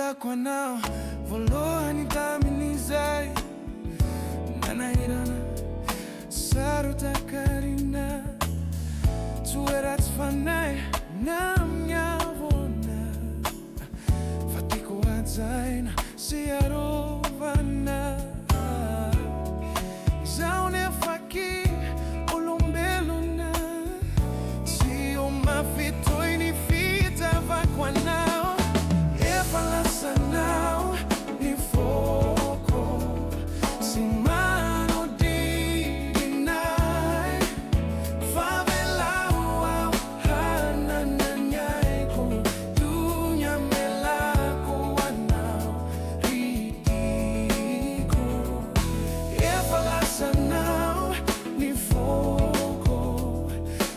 Nahitakuwa nao volohany tamin'izay nanahirana sarotakarina toera tsy fanahy na miavona fa tiako hajaina sy arovana izaho nefa olombelona tsy mafitohy ny fitiavako anao efa lasanao ny Foko sy manodidinay favelao ao hanananiaiko dunyamelako anao ridiko efa lasanao ny Foko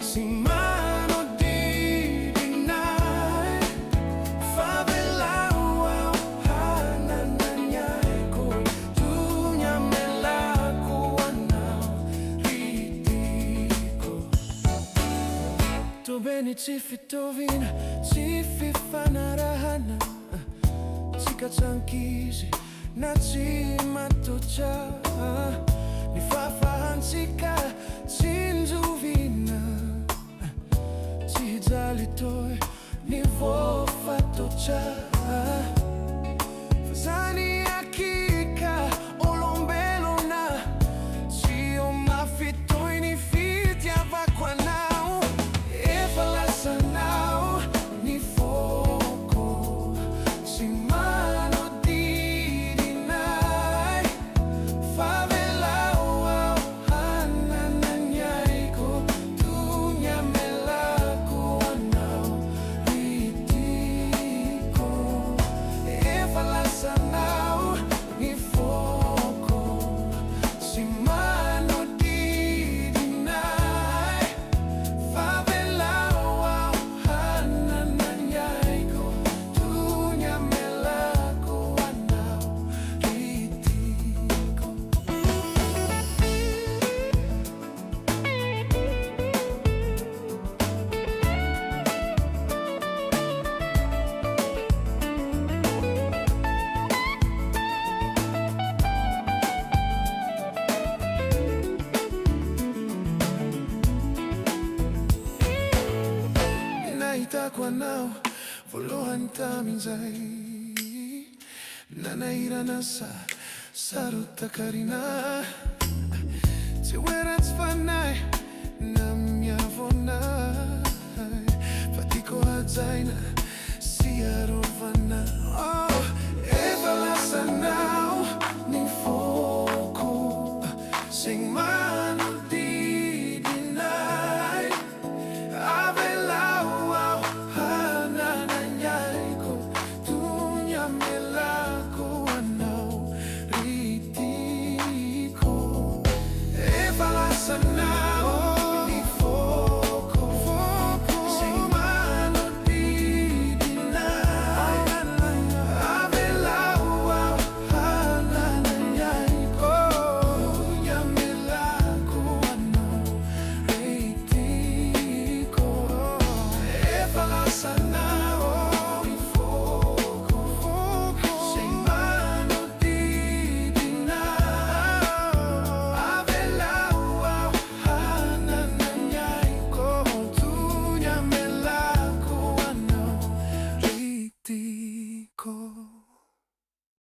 sy manodidinay favelao ao hanananiaiko dunyamelako anao ridiko tobeny tsy fitovina tsy fifanarahana tsy katsankizy na tsy matotra ny fahafahantsika tsy njovina tsy hijaly toy ny voafatotra fa zany akika olombelona tsy mafitohy ny fitiavako anao efa lasanao ny Foko sy manodidinay favelao ao hanananiaiko dunyamelako anao ridiko efa lasanao ny Foko sy manodidinay favelao ao hanananiaiko dunyamelako anao ridiko nahitakuwa nao volohany tamin'izay nanahirana sarotakarina toera tsy fanahy na miavona fa tiako hajaina sy arovana